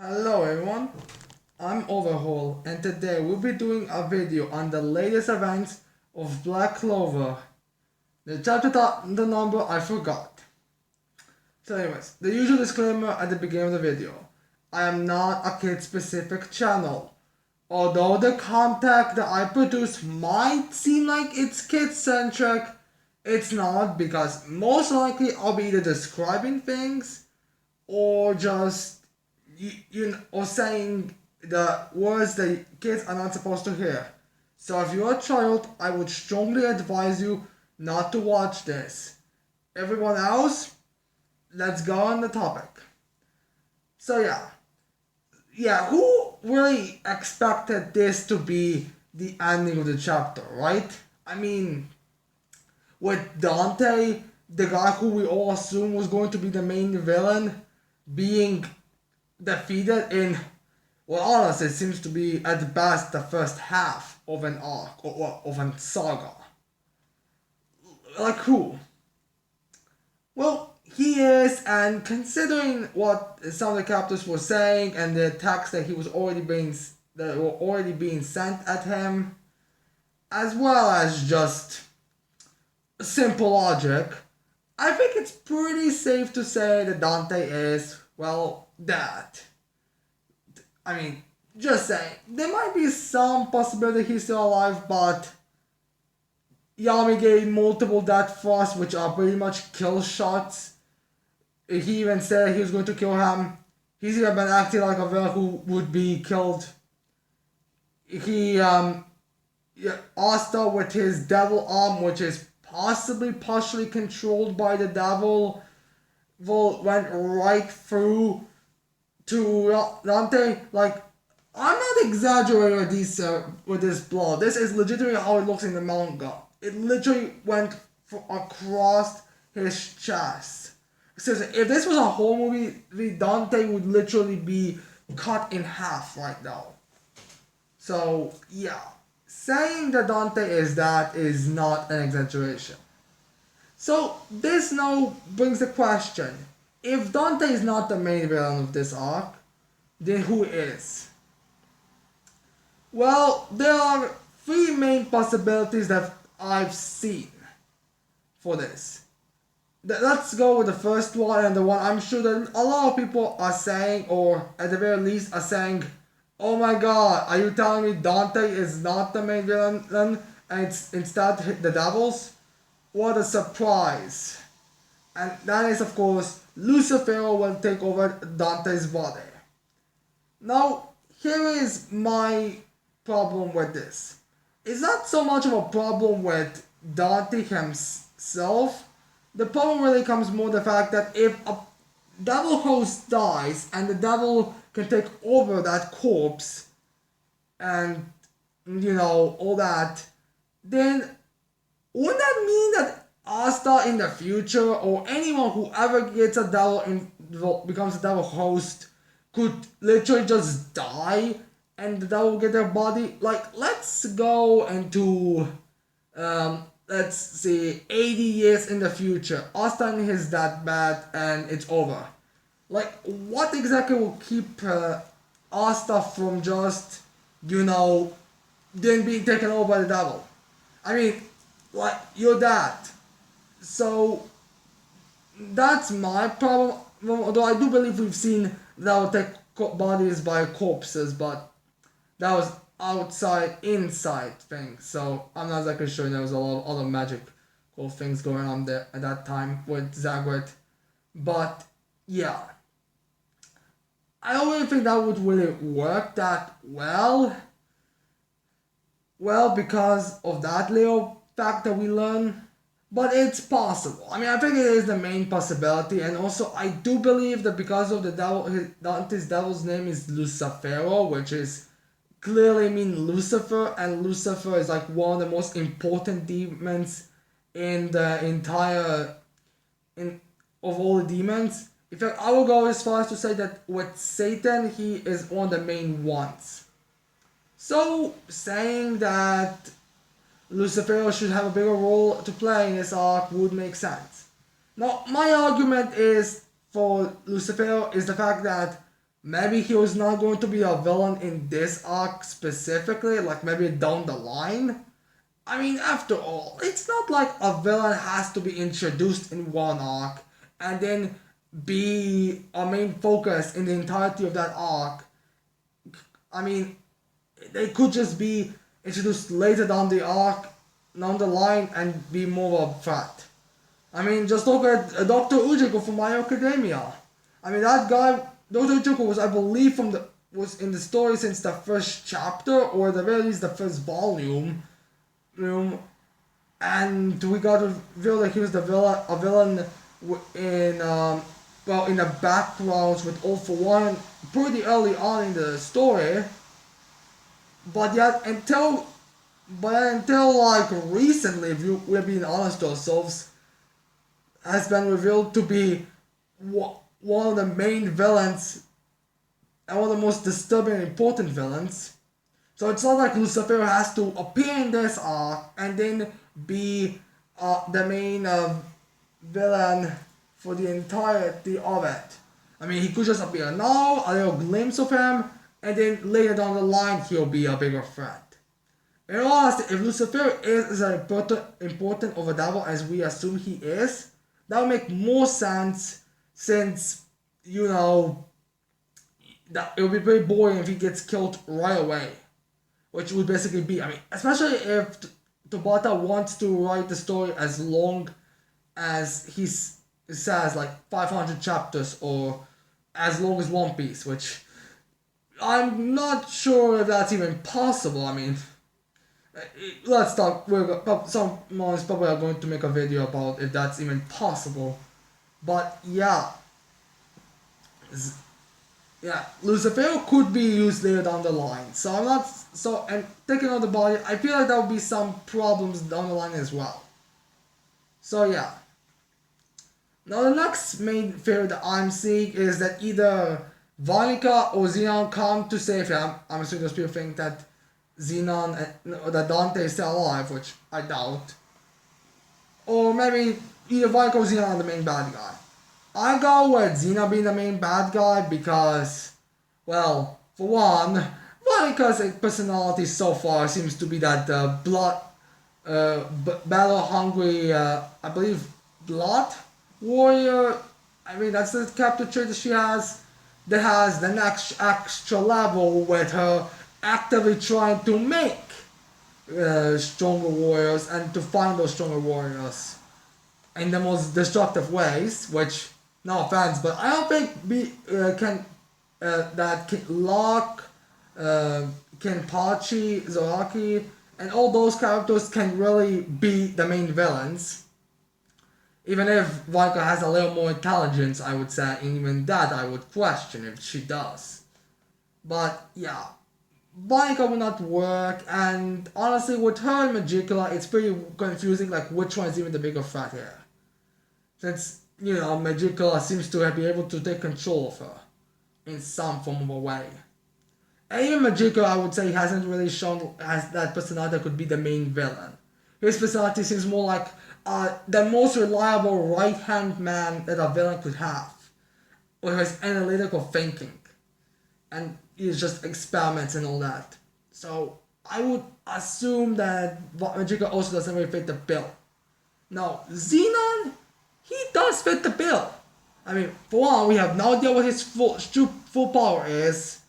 Hello everyone, I'm Overhaul and today we'll be doing a video on the latest events of Black Clover. The number I forgot. So anyways, the usual disclaimer at the beginning of the video. I am not a kid specific channel. Although the content that I produce might seem like it's kid centric, it's not because most likely I'll be either describing things or just or saying the words that kids are not supposed to hear. So if you're a child, I would strongly advise you not to watch this. Everyone else, let's go on the topic. So who really expected this to be the ending of the chapter, right? I mean, with Dante, the guy who we all assume was going to be the main villain, being defeated in, well, honestly, it seems to be at best the first half of an arc or of a saga. Like who? Well, he is, and considering what some of the characters were saying and the attacks that were already being sent at him, as well as just simple logic, I think it's pretty safe to say that Dante is, well, that. I mean, just saying, there might be some possibility he's still alive, but Yami gave multiple death thrusts, which are pretty much kill shots. He even said he was going to kill him. He's even been acting like a villain who would be killed. Asta with his devil arm, which is possibly partially controlled by the devil, went right through to Dante. Like, I'm not exaggerating with this blow. This is legitimately how it looks in the manga. It literally went across his chest. Seriously, if this was a whole movie, Dante would literally be cut in half right now. So, yeah. Saying that Dante is that is not an exaggeration. So, this now brings the question. If Dante is not the main villain of this arc, then who is? Well, there are three main possibilities that I've seen for this. Let's go with the first one, and the one I'm sure that a lot of people are saying, or at the very least are saying, oh my god, are you telling me Dante is not the main villain and it's instead the devils? What a surprise. And that is, of course, Lucifer will take over Dante's body. Now, here is my problem with this. It's not so much of a problem with Dante himself. The problem really comes more the fact that if a devil host dies and the devil can take over that corpse and, all that, then wouldn't that mean that Asta in the future, or anyone who ever gets a devil becomes a devil host, could literally just die and the devil will get their body? Like, let's go into let's see, 80 years in the future. Asta is that bad and it's over. Like, what exactly will keep Asta from just, then being taken over by the devil? I mean, like, you're that. So, that's my problem. Although I do believe we've seen that will take bodies by corpses, but that was inside thing. So, I'm not exactly sure. There was a lot of other magical things going on there at that time with Zagreb. But, yeah. I don't really think that would really work that well. Well, because of that little fact that we learn. But it's possible. I mean, I think it is the main possibility. And also, I do believe that because of the devil, Dante's devil's name is Lucifero, which is clearly mean Lucifer. And Lucifer is like one of the most important demons in the entire, of all the demons. In fact, I will go as far as to say that with Satan, he is one of the main ones. So, saying that Lucifer should have a bigger role to play in this arc would make sense. Now, my argument is for Lucifer is the fact that maybe he was not going to be a villain in this arc specifically, like maybe down the line. I mean, after all, it's not like a villain has to be introduced in one arc and then be a main focus in the entirety of that arc. I mean, they could just be introduced later down the arc, down the line, and be more of a threat. I mean, just look at Dr. Ujiko from My Hero Academia. I mean, that guy, Dr. Ujiko was, I believe, was in the story since the first chapter, or at the very least the first volume. And we got revealed that he was a villain in in the backgrounds with All For One pretty early on in the story. But yet until like recently, if we're being honest to ourselves, has been revealed to be one of the main villains and one of the most disturbing and important villains. So it's not like Lucifer has to appear in this arc and then be the main villain for the entirety of it. I mean, he could just appear now, a little glimpse of him, and then later down the line he'll be a bigger threat. In all honesty, if Lucifer is as important of a devil as we assume he is, that would make more sense since, that it would be very boring if he gets killed right away. Which would basically be, I mean, especially if Tabata wants to write the story as long as he says, like 500 chapters, or as long as One Piece, which I'm not sure if that's even possible. I mean, let's talk. Someone is probably going to make a video about if that's even possible. But yeah, Lucifer could be used later down the line. So I'm not and taking out the body, I feel like there will be some problems down the line as well. So yeah. Now the next main fear that I'm seeing is that either Vanica or Xenon come to save him. I'm assuming those people think that that Dante is still alive, which I doubt. Or maybe either Vanica or Xenon are the main bad guy. I go with Xena being the main bad guy because, well, for one, Vanika's personality so far seems to be that battle-hungry, I believe, blood warrior. I mean, that's the character trait that she has. That has the next extra level with her actively trying to make stronger warriors and to find those stronger warriors in the most destructive ways, which, no offense, but I don't think Locke, Kenpachi, Zoraki, and all those characters can really be the main villains. Even if Vaika has a little more intelligence, I would say, and even that I would question if she does. But yeah, Vaika will not work, and honestly, with her and Magicula, it's pretty confusing, like which one is even the bigger threat here. Since, Magicula seems to be able to take control of her in some form of a way. And even Magicula, I would say, hasn't really shown as that personality that could be the main villain. His personality seems more like the most reliable right-hand man that a villain could have, with his analytical thinking, and his just experiments and all that. So I would assume that Magicula also doesn't really fit the bill. Now, Xenon, he does fit the bill. I mean, for one, we have no idea what his full power is.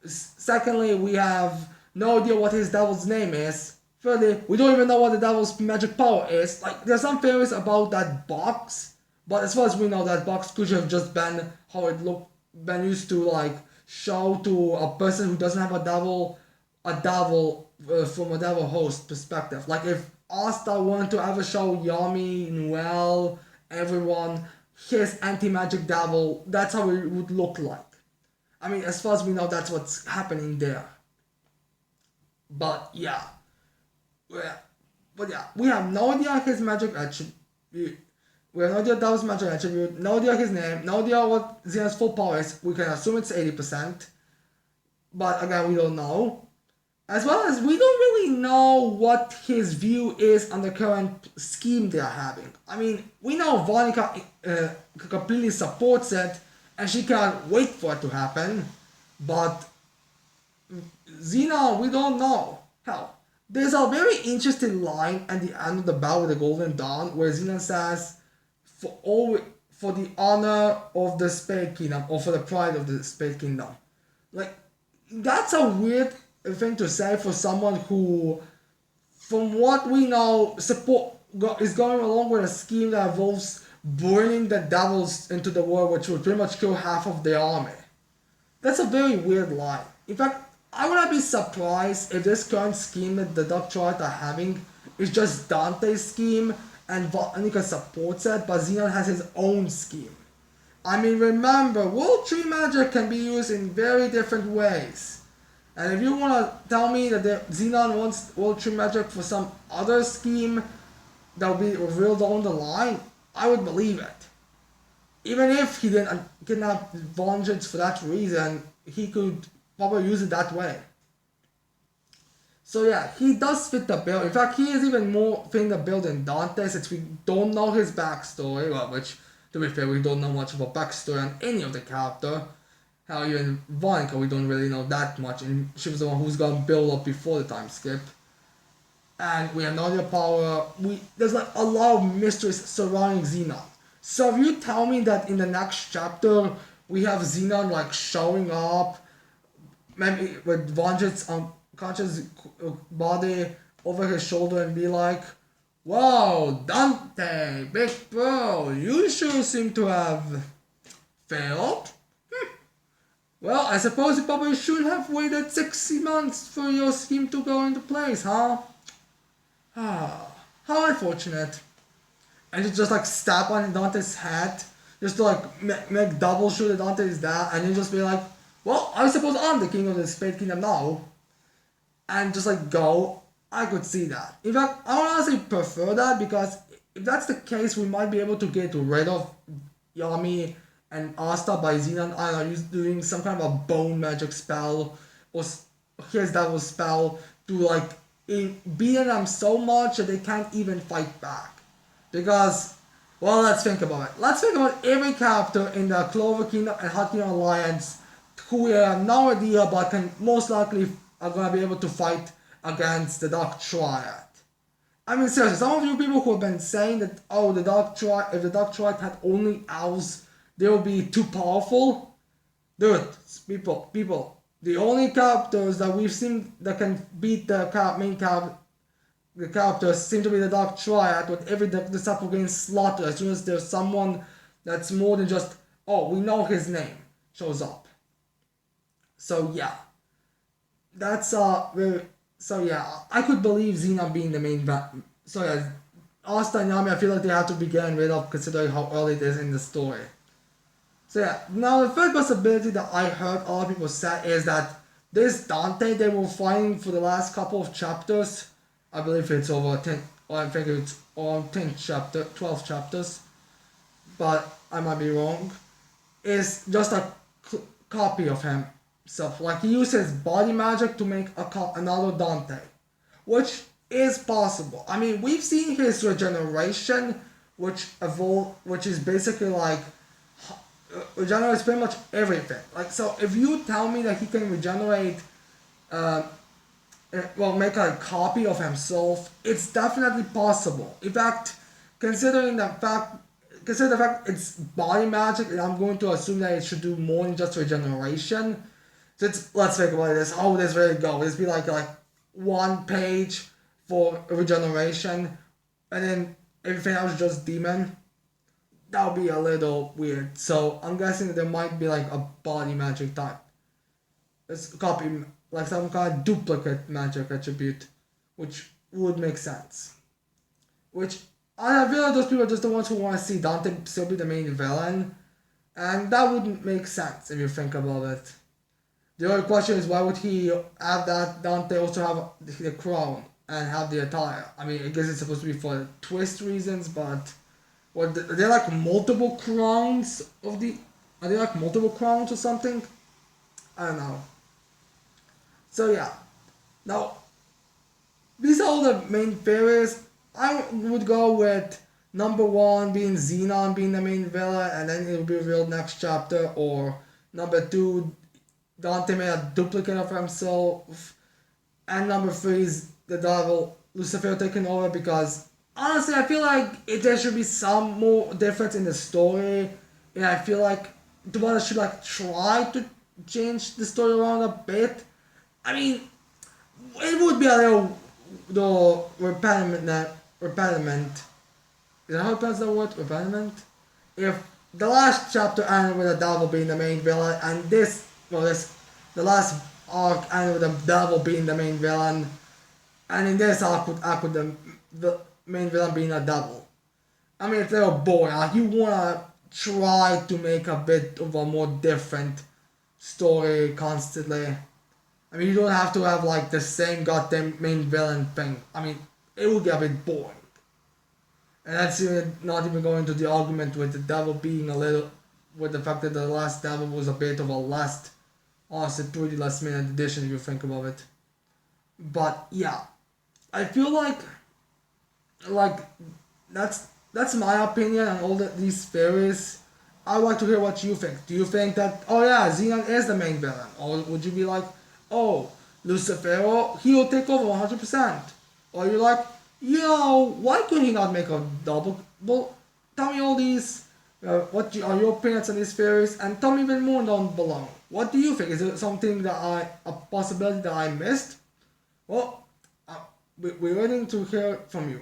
Secondly, we have no idea what his devil's name is. Thirdly, we don't even know what the devil's magic power is. Like, there's some theories about that box, but as far as we know, that box could have just been how it been used to, like, show to a person who doesn't have a devil from a devil host perspective. Like, if Asta wanted to ever show Yami, Noel, everyone, his anti-magic devil, that's how it would look like. I mean, as far as we know, that's what's happening there. But yeah, we have no idea his magic attribute. We have no idea that was magic attribute, no idea his name, no idea what Xena's full power is. We can assume it's 80%. But again, we don't know. As well as we don't really know what his view is on the current scheme they are having. I mean, we know Vonica completely supports it, and she can't wait for it to happen. But Xenon, we don't know. Hell, there's a very interesting line at the end of the Battle of the Golden Dawn where Xenon says, for the honor of the Spade Kingdom, or for the pride of the Spade Kingdom. Like, that's a weird thing to say for someone who, from what we know, is going along with a scheme that involves burning the devils into the world, which would pretty much kill half of the army. That's a very weird line. In fact, I would not be surprised if this current scheme that the Dark Triad are having is just Dante's scheme and Vanica supports it, but Xenon has his own scheme. I mean, remember, World Tree Magic can be used in very different ways. And if you want to tell me that Xenon wants World Tree Magic for some other scheme that will be revealed down the line, I would believe it. Even if he didn't kidnap Vengeance for that reason, he could probably use it that way. So yeah, he does fit the bill. In fact, he is even more fitting the bill than Dante, since we don't know his backstory, well, which, to be fair, we don't know much of a backstory on any of the character. How even Vonica, we don't really know that much, and she was the one who's gonna build up before the time skip. And we have no idea power. There's like a lot of mysteries surrounding Xenon. So if you tell me that in the next chapter we have Xenon like showing up, maybe with Vengeance unconscious body over his shoulder and be like, "Wow, Dante, big bro, you sure seem to have failed. Well, I suppose you probably should have waited 60 months for your scheme to go into place, huh? Ah, how unfortunate." And you just like stab on Dante's head, just to like make double sure that Dante is there, and then just be like, "Well, I suppose I'm the king of the Spade Kingdom now." And just like go. I could see that. In fact, I would honestly prefer that, because if that's the case, we might be able to get rid of Yami and Asta by Xenon, I don't know, doing some kind of a bone magic spell, or his devil spell, to like beating them so much that they can't even fight back. Because, well, let's think about it. Let's think about every character in the Clover Kingdom and Hot Kingdom Alliance who we have no idea but can most likely are gonna be able to fight against the Dark Triad. I mean, seriously, some of you people who have been saying that, oh, if the Dark Triad had only owls, they would be too powerful. Dude, people, the only characters that we've seen that can beat the main character, the characters seem to be the Dark Triad, with every disciple getting slaughtered as soon as there's someone that's more than just, oh, we know his name, shows up. So yeah. So yeah, I could believe Xenon being the main so yeah, Asta and Yami, I feel like they have to be getting rid of, considering how early it is in the story. So yeah, now the third possibility that I heard a lot of people say is that this Dante they were fighting for the last couple of chapters, I believe it's over 10, or I think it's on 12 chapters, but I might be wrong, is just a copy of him. So, like, he uses body magic to make another Dante, which is possible. I mean, we've seen his regeneration, which is basically like regenerates pretty much everything. Like, so if you tell me that he can regenerate, make a copy of himself, it's definitely possible. In fact, considering the fact it's body magic, and I'm going to assume that it should do more than just regeneration. So let's think about this. How would this really go? Would this be like one page for regeneration, and then everything else just demon? That would be a little weird. So I'm guessing that there might be like a body magic type. It's copy, like some kind of duplicate magic attribute, which would make sense. Which I feel like those people are just the ones who want to see Dante still be the main villain, and that wouldn't make sense if you think about it. The only question is, why would he have that Dante also have the crown and have the attire? I mean, I guess it's supposed to be for twist reasons, but are there like multiple crowns are there like multiple crowns or something? I don't know. So yeah. Now, these are all the main theories. I would go with number one being Xenon being the main villain, and then it will be revealed next chapter, or number two, Dante made a duplicate of himself, and number three is the devil Lucifer taking over. Because honestly, I feel like there should be some more difference in the story, and I feel like the one should like try to change the story around a bit. I mean, it would be a little the repetitive. Is that how you pronounce the word? Repetitive? If the last chapter ended with the devil being the main villain, and the last arc ended with the devil being the main villain, and in this arc with the main villain being a devil. I mean, it's a little boring. Like, you wanna try to make a bit of a more different story constantly. I mean, you don't have to have like the same goddamn main villain thing. I mean, it would get a bit boring. And that's not even going to the argument with the devil being a little, with the fact that the last devil was a bit of a honestly, pretty last minute addition if you think about it. But yeah, I feel like that's my opinion on all these theories. I'd like to hear what you think. Do you think that, oh yeah, Xenon is the main villain? Or would you be like, oh, Lucifer, he'll take over 100%? Or you're like, why could he not make a double? Well, tell me all these, what are your opinions on these theories, and tell me even more down below. What do you think? Is it something a possibility that I missed? Well, we're waiting to hear from you.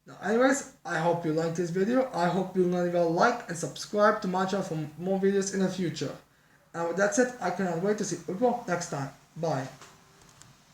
Now, anyways, I hope you liked this video. I hope you'll leave a like and subscribe to my channel for more videos in the future. And with that said, I cannot wait to see you next time. Bye.